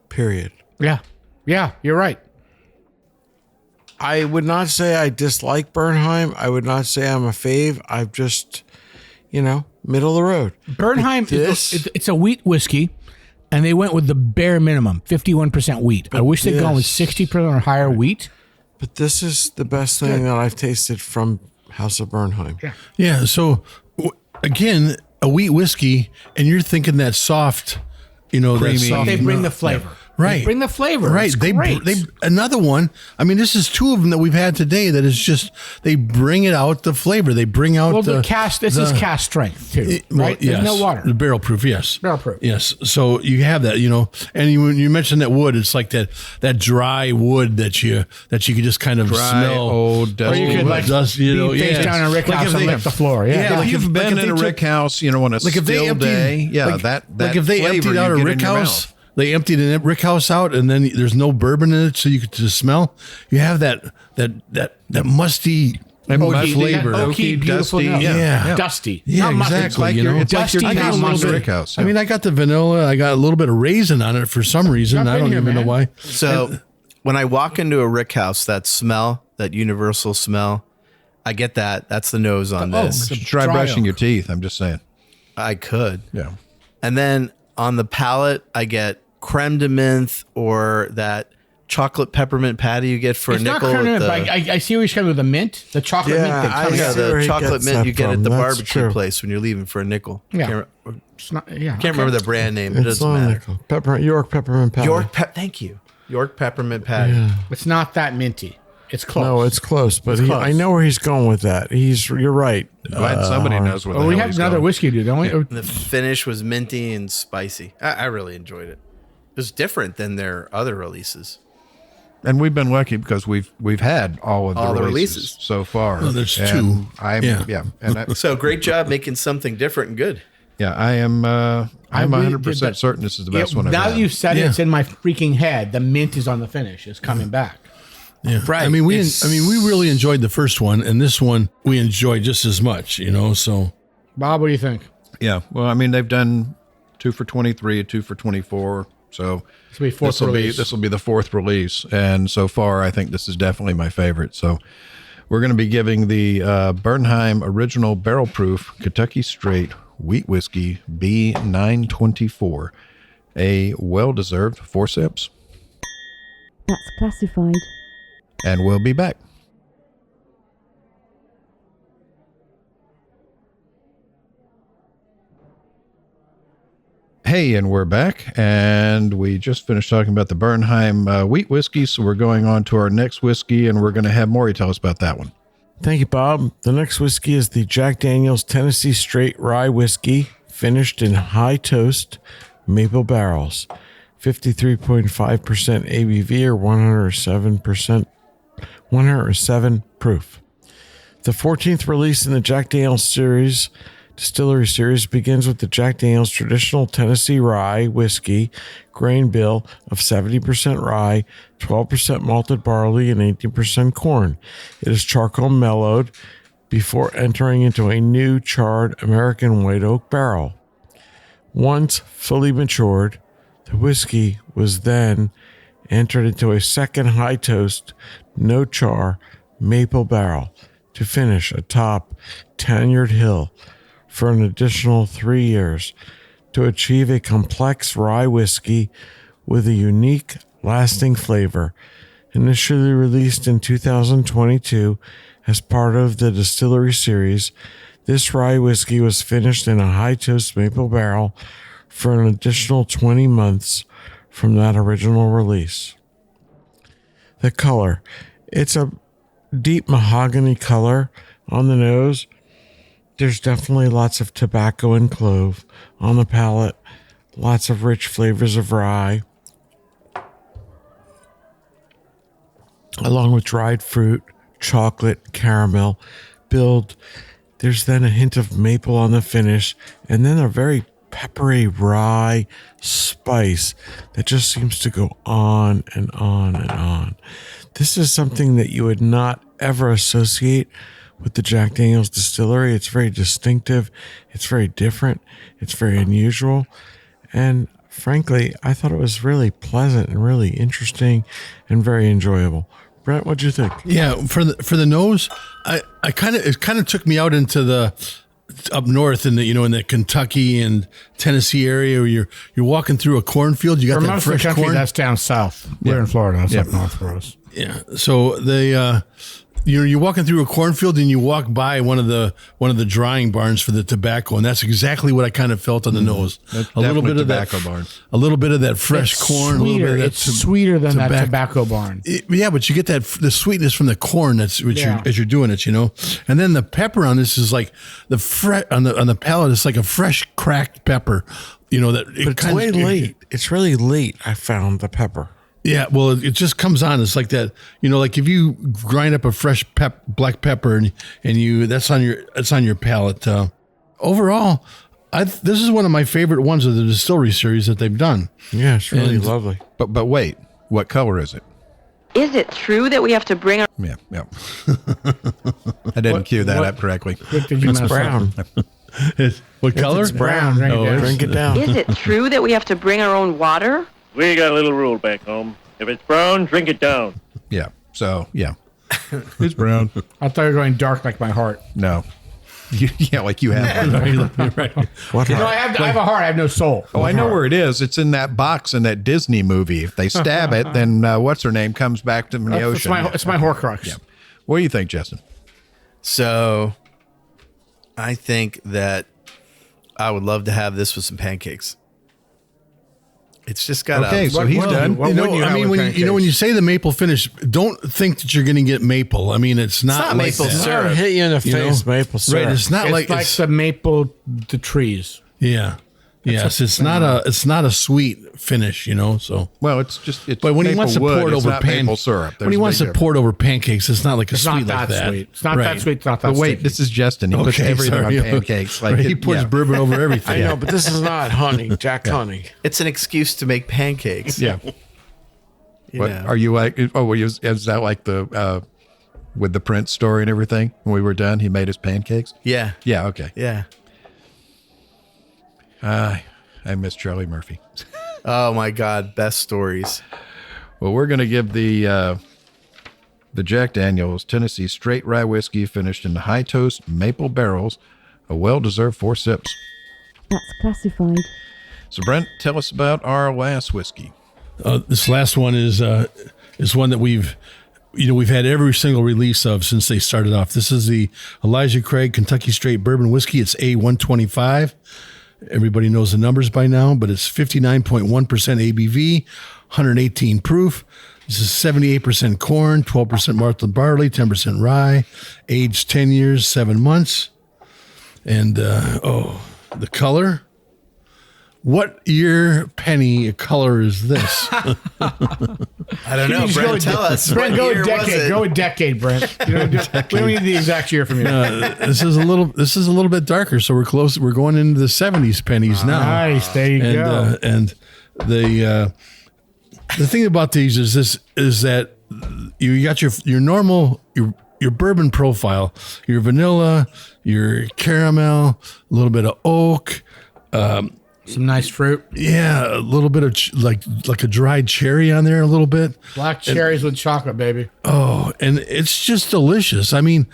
Speaker 6: Period.
Speaker 4: Yeah, you're right.
Speaker 6: I would not say I dislike Bernheim. I would not say I'm a fave. I've just, middle of the road.
Speaker 4: Bernheim,
Speaker 6: This-
Speaker 4: it's a wheat whiskey, and they went with the bare minimum, 51% wheat. I wish they'd gone with 60% or higher wheat.
Speaker 6: But this is the best thing that I've tasted from House of Bernheim. Yeah.
Speaker 5: Yeah. So again, a wheat whiskey, and you're thinking that soft, that
Speaker 2: Creamy.
Speaker 5: soft.
Speaker 4: They bring the flavor.
Speaker 5: Right.
Speaker 4: They bring the flavor.
Speaker 5: Right.
Speaker 4: It's
Speaker 5: They
Speaker 4: great.
Speaker 5: another one. I mean, this is two of them that we've had today. That is just they bring it out the flavor. They bring out
Speaker 4: well,
Speaker 5: the
Speaker 4: cast. This is cast strength too, right? There's no water.
Speaker 5: The barrel proof, yes.
Speaker 4: Barrel proof.
Speaker 5: Yes. So you have that, and when you mentioned that wood, it's like that dry wood that you could just kind of smell.
Speaker 2: old
Speaker 4: Or
Speaker 2: dusty
Speaker 4: you could
Speaker 2: wood.
Speaker 4: like
Speaker 5: Dust,
Speaker 4: be face down in a rick
Speaker 5: Like
Speaker 4: house
Speaker 5: if
Speaker 4: and
Speaker 5: they-
Speaker 4: lick the floor. Yeah.
Speaker 5: Yeah,
Speaker 2: If
Speaker 5: like
Speaker 2: you've
Speaker 5: if-
Speaker 2: been
Speaker 5: like if
Speaker 2: in a
Speaker 5: they
Speaker 2: rick house, on a
Speaker 5: Like if they
Speaker 2: still
Speaker 5: emptied,
Speaker 2: day,
Speaker 5: like if they
Speaker 2: flavor
Speaker 5: emptied
Speaker 2: you
Speaker 5: out a
Speaker 2: get in
Speaker 5: rick
Speaker 2: your
Speaker 5: house,
Speaker 2: mouth.
Speaker 5: they emptied a rick house out, and then there's no bourbon in it, so you could just smell. You have that musty
Speaker 2: Oaky,
Speaker 5: flavor.
Speaker 4: Oaky, beautiful
Speaker 2: dusty,
Speaker 4: note.
Speaker 5: yeah.
Speaker 4: Dusty.
Speaker 5: Yeah,
Speaker 4: Not musty.
Speaker 5: exactly.
Speaker 2: It's like you're
Speaker 4: Dusty,
Speaker 2: tasting
Speaker 4: not
Speaker 2: a
Speaker 4: musty.
Speaker 2: rick house.
Speaker 5: I mean, I got the vanilla. I got a little bit of raisin on it for some reason.
Speaker 4: Jump
Speaker 5: I
Speaker 4: in
Speaker 5: don't
Speaker 4: here,
Speaker 5: even know
Speaker 4: man.
Speaker 5: why.
Speaker 3: So when I walk into a rick house, that smell, that universal smell, I get that. That's the nose on this.
Speaker 2: Try
Speaker 4: Dry
Speaker 2: brushing
Speaker 4: oak.
Speaker 2: your teeth. I'm just saying.
Speaker 3: I could.
Speaker 2: Yeah.
Speaker 3: And then on the palate, I get creme de menthe or that chocolate peppermint patty you get for
Speaker 4: It's
Speaker 3: a
Speaker 4: not
Speaker 3: nickel.
Speaker 4: current,
Speaker 3: with
Speaker 4: but I see where you're coming with the mint, the chocolate mint. That comes
Speaker 3: yeah,
Speaker 6: see where
Speaker 3: the
Speaker 6: he
Speaker 3: chocolate
Speaker 6: gets
Speaker 3: mint
Speaker 6: that
Speaker 3: you get at
Speaker 6: from.
Speaker 3: the
Speaker 6: That's
Speaker 3: barbecue
Speaker 6: true.
Speaker 3: place when you're leaving for a nickel.
Speaker 4: Yeah. It's not,
Speaker 3: Can't remember the brand name. It
Speaker 6: It's
Speaker 3: doesn't
Speaker 6: not
Speaker 3: matter.
Speaker 6: nickel. York peppermint powder.
Speaker 3: Thank you. York peppermint patty.
Speaker 4: It's not that minty. It's close.
Speaker 6: No, it's close, but
Speaker 4: close.
Speaker 6: I know where he's going with that. You're right.
Speaker 2: Glad somebody knows where the
Speaker 4: Oh, we
Speaker 2: hell
Speaker 4: have
Speaker 2: he's
Speaker 4: another
Speaker 2: going.
Speaker 4: whiskey, dude, don't we? Or-
Speaker 3: The finish was minty and spicy. I really enjoyed it. It was different than their other releases.
Speaker 2: And we've been lucky because we've had all of
Speaker 3: All
Speaker 2: the
Speaker 3: the
Speaker 2: releases
Speaker 3: releases.
Speaker 2: so far.
Speaker 5: Well, there's
Speaker 2: And
Speaker 5: two.
Speaker 2: Yeah. And I,
Speaker 3: So great job making something different and good.
Speaker 2: yeah, I'm
Speaker 4: really
Speaker 2: 100%
Speaker 4: did that.
Speaker 2: certain this is the best one I've
Speaker 4: now
Speaker 2: had.
Speaker 4: that you've said it,
Speaker 5: Yeah.
Speaker 4: it's in my freaking head. The mint is on the finish. It's coming back.
Speaker 5: Yeah.
Speaker 6: Right.
Speaker 5: I mean, we
Speaker 6: It's-
Speaker 5: really enjoyed the first one, and this one we enjoyed just as much. So
Speaker 4: Bob, what do you think?
Speaker 2: Yeah. Well, I mean, they've done 2 for 23, 2 for 24. So
Speaker 4: This will be fourth release.
Speaker 2: this will be the fourth release, and so far, I think this is definitely my favorite. So we're going to be giving the Bernheim Original Barrel Proof Kentucky Straight Wheat Whiskey B924 a well-deserved 4 sips,
Speaker 8: That's classified.
Speaker 2: and we'll be back. Hey, and we're back, and we just finished talking about the Bernheim wheat whiskey, so we're going on to our next whiskey, and we're going to have Maury tell us about that one.
Speaker 6: Thank you, Bob. The next whiskey is the Jack Daniel's Tennessee Straight Rye Whiskey, finished in high toast maple barrels. 53.5% ABV or 107 proof. The 14th release in the Jack Daniel's series, distillery series, begins with the Jack Daniel's traditional Tennessee rye whiskey grain bill of 70% rye, 12% malted barley, and 18% corn. It is charcoal mellowed before entering into a new charred American white oak barrel. Once fully matured, the whiskey was then entered into a second high toast, no char, maple barrel to finish atop tenured hill for an additional 3 years to achieve a complex rye whiskey with a unique, lasting flavor. Initially released in 2022 as part of the distillery series, this rye whiskey was finished in a high toast maple barrel for an additional 20 months from that original release. The color. It's a deep mahogany color on the nose. There's definitely lots of tobacco and clove on the palate. Lots of rich flavors of rye, along with dried fruit, chocolate, caramel, build. There's then a hint of maple on the finish, and then a very peppery rye spice that just seems to go on and on and on. This is something that you would not ever associate with the Jack Daniel's distillery. It's very distinctive. It's very different. It's very unusual. And frankly, I thought it was really pleasant and really interesting and very enjoyable. Brent, what'd you think?
Speaker 5: Yeah, for the nose, it kind of took me out into the up north in the Kentucky and Tennessee area where you're walking through a cornfield. You got that fresh
Speaker 4: country,
Speaker 5: corn.
Speaker 4: that's down south. We're in Florida. That's up north for us.
Speaker 5: Yeah. So they you're walking through a cornfield and you walk by one of the drying barns for the tobacco, and that's exactly what I kind of felt on the nose. A little bit of
Speaker 2: tobacco
Speaker 5: that
Speaker 2: barn.
Speaker 5: A little bit of that fresh corn.
Speaker 4: Sweeter.
Speaker 5: A little bit of that
Speaker 4: It's sweeter than that tobacco barn.
Speaker 5: Yeah, but you get the sweetness from the corn as you're doing it, and then the pepper on this is like on the palate. It's like a fresh cracked pepper, that.
Speaker 6: But it's way late. It's really late. I found the pepper.
Speaker 5: Yeah, well, it just comes on. It's like that, like if you grind up a fresh black pepper and that's on your palate. Overall, this is one of my favorite ones of the distillery series that they've done.
Speaker 6: Yeah, it's really lovely.
Speaker 2: But wait, what color is it?
Speaker 9: Is it true that we have to bring our...
Speaker 2: Yeah. I didn't cue that up correctly.
Speaker 6: It's brown.
Speaker 5: What color?
Speaker 6: It's brown. Drink it down.
Speaker 9: Is it true that we have to bring our own water?
Speaker 10: We got a little rule back home. If it's brown, drink it down.
Speaker 2: Yeah. So, yeah. It's brown.
Speaker 4: I thought you were going dark like my heart.
Speaker 2: No. Yeah, like you have one.
Speaker 5: Right.
Speaker 6: What
Speaker 4: I have a heart. I have no soul.
Speaker 2: Oh, I know where it is. It's in that box in that Disney movie. If they stab it, then what's her name comes back to the ocean.
Speaker 4: It's my Horcrux.
Speaker 2: Yeah. What do you think, Justin?
Speaker 3: So I think that I would love to have this with some pancakes. It's just got
Speaker 2: okay. So he's done.
Speaker 5: When you say the maple finish, don't think that you're going to get maple. I mean, it's not like
Speaker 3: maple
Speaker 5: that.
Speaker 3: syrup.
Speaker 6: Hit you in the face, maple syrup.
Speaker 5: Right? It's not
Speaker 4: It's like the maple, the trees.
Speaker 5: Yeah. Yes, it's not a sweet finish, So
Speaker 2: Well, it's
Speaker 5: but when he wants to pour it over
Speaker 2: maple syrup.
Speaker 5: when he wants to pour it over pancakes, it's not like a
Speaker 4: It's
Speaker 5: sweet
Speaker 4: not
Speaker 5: like
Speaker 4: that
Speaker 5: that.
Speaker 4: sweet. It's not that sweet. It's not that
Speaker 2: But wait,
Speaker 4: sticky.
Speaker 2: this is Justin. He puts everything on pancakes. Like
Speaker 5: he puts bourbon over everything.
Speaker 6: I know, but this is not honey, Jack honey.
Speaker 3: It's an excuse to make pancakes.
Speaker 2: Yeah. What are you like? Oh, is that like the with the Prince story and everything? When we were done, he made his pancakes.
Speaker 3: Yeah.
Speaker 2: Yeah. Okay.
Speaker 3: Yeah.
Speaker 2: I miss Charlie Murphy.
Speaker 3: Oh my God. Best stories.
Speaker 2: Well, we're going to give the Jack Daniel's Tennessee Straight Rye Whiskey finished in high toast maple barrels a well-deserved 4 sips.
Speaker 8: That's classified.
Speaker 2: So, Brent, tell us about our last whiskey.
Speaker 5: This last one is one that we've had every single release of since they started off. This is the Elijah Craig Kentucky Straight Bourbon Whiskey. It's A125. Everybody knows the numbers by now, but it's 59.1% ABV, 118 proof. This is 78% corn, 12% malted barley, 10% rye, aged 10 years, 7 months. And, the color. What year penny color is this?
Speaker 3: I don't know. Brent, tell us.
Speaker 4: Brent,
Speaker 3: What
Speaker 4: go
Speaker 3: year
Speaker 4: a
Speaker 3: was
Speaker 4: decade.
Speaker 3: it?
Speaker 4: Go a decade, Brent. We don't need the exact year from you.
Speaker 5: This is a little bit darker, so we're close. We're going into the 70s pennies now.
Speaker 4: Nice. There you go.
Speaker 5: And the thing about these is that you got your normal your bourbon profile, your vanilla, your caramel, a little bit of oak,
Speaker 4: Some nice fruit.
Speaker 5: yeah, a little bit of like a dried cherry on there, a little bit.
Speaker 4: Black cherries with chocolate, baby.
Speaker 5: Oh, and it's just delicious. I mean,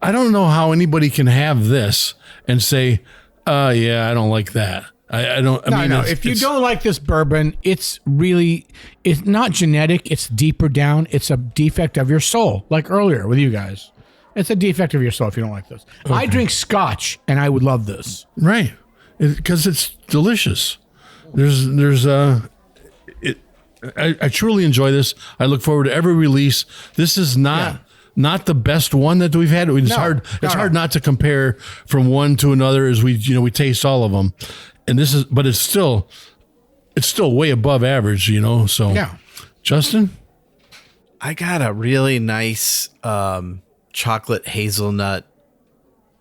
Speaker 5: I don't know how anybody can have this and say, yeah, I don't like that. I don't. I mean,
Speaker 4: No. If you don't like this bourbon, it's not genetic. It's deeper down. It's a defect of your soul, like earlier with you guys. It's a defect of your soul if you don't like this. Okay. I drink scotch, and I would love this.
Speaker 5: right, because it's delicious. I truly enjoy this. I look forward to every release. This is not the best one that we've had. It's hard not to compare from one to another as we taste all of them. And but it's still way above average, so
Speaker 4: Yeah.
Speaker 5: Justin?
Speaker 3: I got a really nice chocolate hazelnut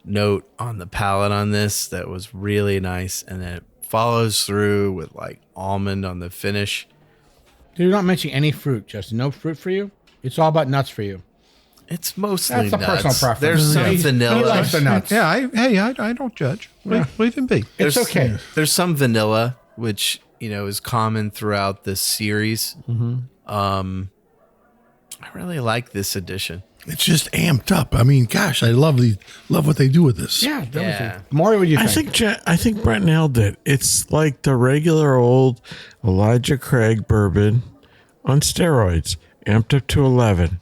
Speaker 3: note on the palate on this that was really nice, and then it follows through with like almond on the finish.
Speaker 4: You're not mentioning any fruit, Justin. No fruit for you? It's all about nuts for you.
Speaker 3: It's mostly
Speaker 4: That's a
Speaker 3: nuts.
Speaker 4: personal preference.
Speaker 3: There's some
Speaker 4: He
Speaker 3: vanilla.
Speaker 4: likes the nuts.
Speaker 2: Yeah, I don't judge. Leave him be.
Speaker 4: It's okay.
Speaker 3: There's some vanilla, which is common throughout this series. I really like this edition.
Speaker 5: It's just amped up. I mean, gosh, I love what they do with this.
Speaker 4: Yeah.
Speaker 3: Yeah.
Speaker 4: Maury, what do you think?
Speaker 6: I think Brent nailed it. It's like the regular old Elijah Craig bourbon on steroids, amped up to 11.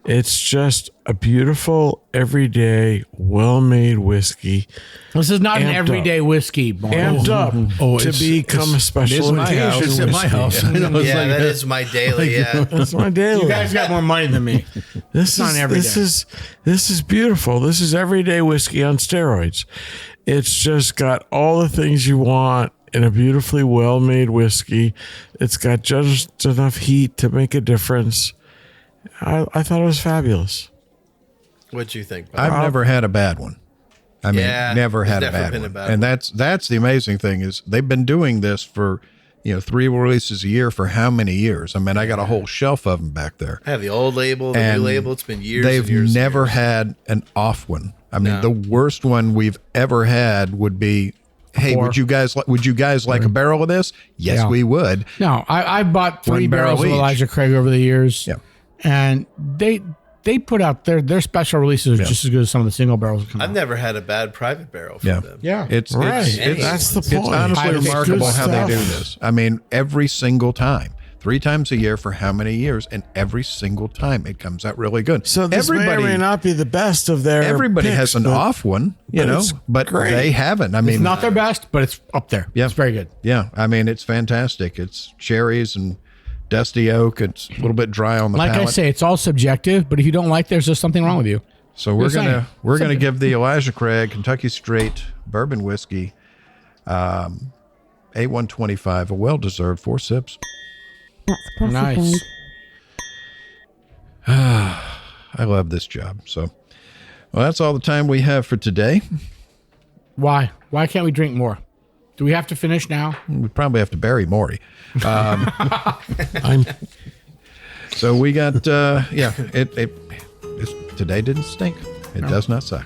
Speaker 6: It's just a beautiful, everyday, well-made whiskey.
Speaker 4: This is not an
Speaker 6: Amped
Speaker 4: everyday whiskey, Maury.
Speaker 6: Amped up to become a special occasion.
Speaker 5: It's at my house. I know, it's
Speaker 3: Yeah,
Speaker 5: like
Speaker 3: that is my daily. Yeah.
Speaker 6: That's my daily.
Speaker 4: You guys got more money than me.
Speaker 6: This
Speaker 4: not every day.
Speaker 6: this is beautiful. This is everyday whiskey on steroids. It's just got all the things you want in a beautifully well-made whiskey. It's got just enough heat to make a difference. I thought it was fabulous.
Speaker 3: What'd you think, Bob?
Speaker 2: I've never had a bad one. I mean,
Speaker 3: Yeah,
Speaker 2: never
Speaker 3: there's
Speaker 2: had a
Speaker 3: never
Speaker 2: bad
Speaker 3: been
Speaker 2: one.
Speaker 3: a bad
Speaker 2: And
Speaker 3: one.
Speaker 2: that's the amazing thing is they've been doing this for 3 releases a year for how many years? I mean, I got a whole shelf of them back there.
Speaker 3: I have the old label, the
Speaker 2: And
Speaker 3: new label. It's been years.
Speaker 2: They've
Speaker 3: and years and
Speaker 2: never
Speaker 3: years.
Speaker 2: had an off one. I mean,
Speaker 3: No.
Speaker 2: the worst one we've ever had would be, hey, would you guys like a barrel of this? Yes,
Speaker 4: Yeah.
Speaker 2: we would.
Speaker 4: No, I bought 3
Speaker 2: One barrel
Speaker 4: barrels of
Speaker 2: each.
Speaker 4: Elijah Craig over the years.
Speaker 2: Yeah.
Speaker 4: And they put out their special releases are just as good as some of the single barrels that come
Speaker 3: I've
Speaker 4: out.
Speaker 3: never had a bad private barrel from
Speaker 2: Yeah.
Speaker 3: them.
Speaker 4: Yeah.
Speaker 2: It's
Speaker 6: Right.
Speaker 2: it's
Speaker 6: That's the
Speaker 2: it's
Speaker 6: point.
Speaker 2: honestly
Speaker 4: It's
Speaker 2: remarkable
Speaker 6: good
Speaker 2: how they do
Speaker 6: stuff.
Speaker 2: this. I mean, every single time, 3 times a year for how many years, and every single time it comes out really good.
Speaker 6: So this may or may not be the best of their
Speaker 2: everybody
Speaker 6: picks,
Speaker 2: has an
Speaker 6: but-
Speaker 2: off one,
Speaker 6: but it's
Speaker 2: but
Speaker 6: great.
Speaker 2: they haven't. I mean,
Speaker 4: It's not their best, but it's up there.
Speaker 2: Yeah.
Speaker 4: It's very good.
Speaker 2: yeah, I mean, it's fantastic. It's cherries and dusty oak. It's a little bit dry on the
Speaker 4: Like
Speaker 2: palate.
Speaker 4: I say, it's all subjective, but if you don't like there's just something wrong with you.
Speaker 2: So we're
Speaker 4: Just saying.
Speaker 2: gonna give the Elijah Craig Kentucky Straight Bourbon Whiskey A125 a well-deserved 4 sips.
Speaker 8: That's classified.
Speaker 4: Nice.
Speaker 2: I love this job. So, well, that's all the time we have for today.
Speaker 4: Why? Why can't we drink more? Do we have to finish now?
Speaker 2: We probably have to bury Maury.
Speaker 6: I'm
Speaker 2: So we got today didn't stink. It does not suck.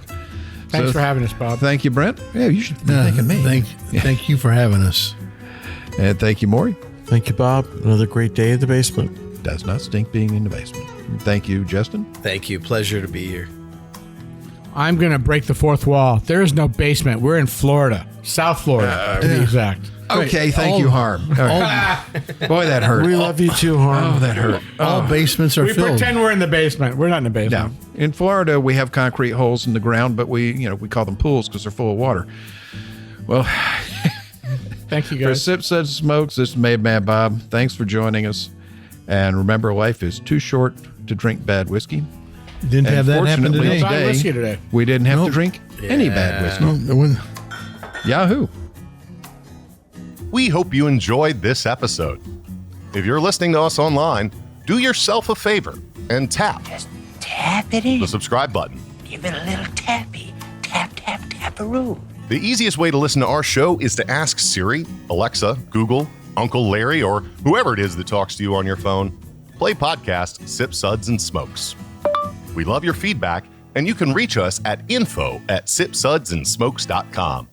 Speaker 4: Thanks
Speaker 2: So
Speaker 4: for having us, Bob.
Speaker 2: Thank you, Brent. Yeah, you should be thanking me.
Speaker 5: Thank you for having us.
Speaker 2: And thank you, Maury.
Speaker 6: Thank you, Bob. Another great day in the basement.
Speaker 2: Does not stink being in the basement. Thank you, Justin.
Speaker 3: Thank you. Pleasure to be here.
Speaker 4: I'm going to break the fourth wall. There is no basement. We're in Florida. South Florida, to be exact.
Speaker 2: Okay, thank you, Harm. Boy, that hurt.
Speaker 6: We love you too, Harm.
Speaker 2: Oh, that hurt.
Speaker 5: All basements are
Speaker 4: We
Speaker 5: filled.
Speaker 4: pretend we're in the basement. We're not in the
Speaker 2: No,
Speaker 4: basement.
Speaker 2: in Florida we have concrete holes in the ground, but we call them pools because they're full of water. Well,
Speaker 4: Thank you,
Speaker 2: for
Speaker 4: guys.
Speaker 2: Sip Suds Smokes, this is Made Man Bob. Thanks for joining us. And remember, life is too short to drink bad whiskey.
Speaker 5: Didn't have that happen
Speaker 2: Fortunately,
Speaker 5: today.
Speaker 4: Bad whiskey today.
Speaker 2: we didn't have to drink any bad whiskey.
Speaker 5: No, when-
Speaker 2: Yahoo!
Speaker 11: We hope you enjoyed this episode. If you're listening to us online, do yourself a favor and tap
Speaker 12: Tap it in.
Speaker 11: the subscribe button.
Speaker 12: Give it a little tappy. Tap, tap, tap-a-roo.
Speaker 11: The easiest way to listen to our show is to ask Siri, Alexa, Google, Uncle Larry, or whoever it is that talks to you on your phone. Play podcast Sip Suds and Smokes. We love your feedback, and you can reach us at info@sipsudsandsmokes.com.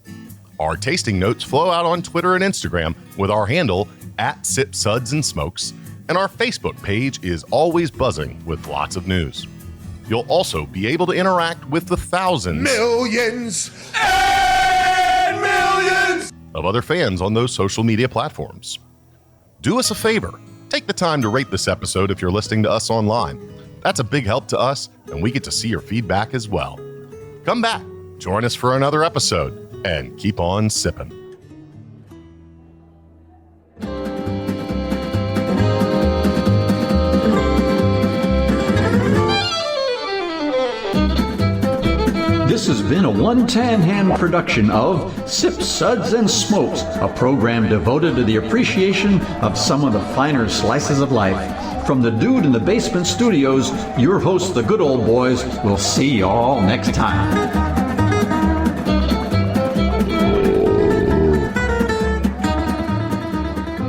Speaker 11: Our tasting notes flow out on Twitter and Instagram with our handle @sipsudsandsmokes, and our Facebook page is always buzzing with lots of news. You'll also be able to interact with the thousands,
Speaker 13: millions, and millions
Speaker 11: of other fans on those social media platforms. Do us a favor. Take the time to rate this episode if you're listening to us online. That's a big help to us, and we get to see your feedback as well. Come back, join us for another episode, and keep on sipping.
Speaker 1: This has been a One Tan Hand production of Sip, Suds, and Smokes, a program devoted to the appreciation of some of the finer slices of life. From the Dude in the Basement Studios, your hosts, the Good Old Boys, will see you all next time.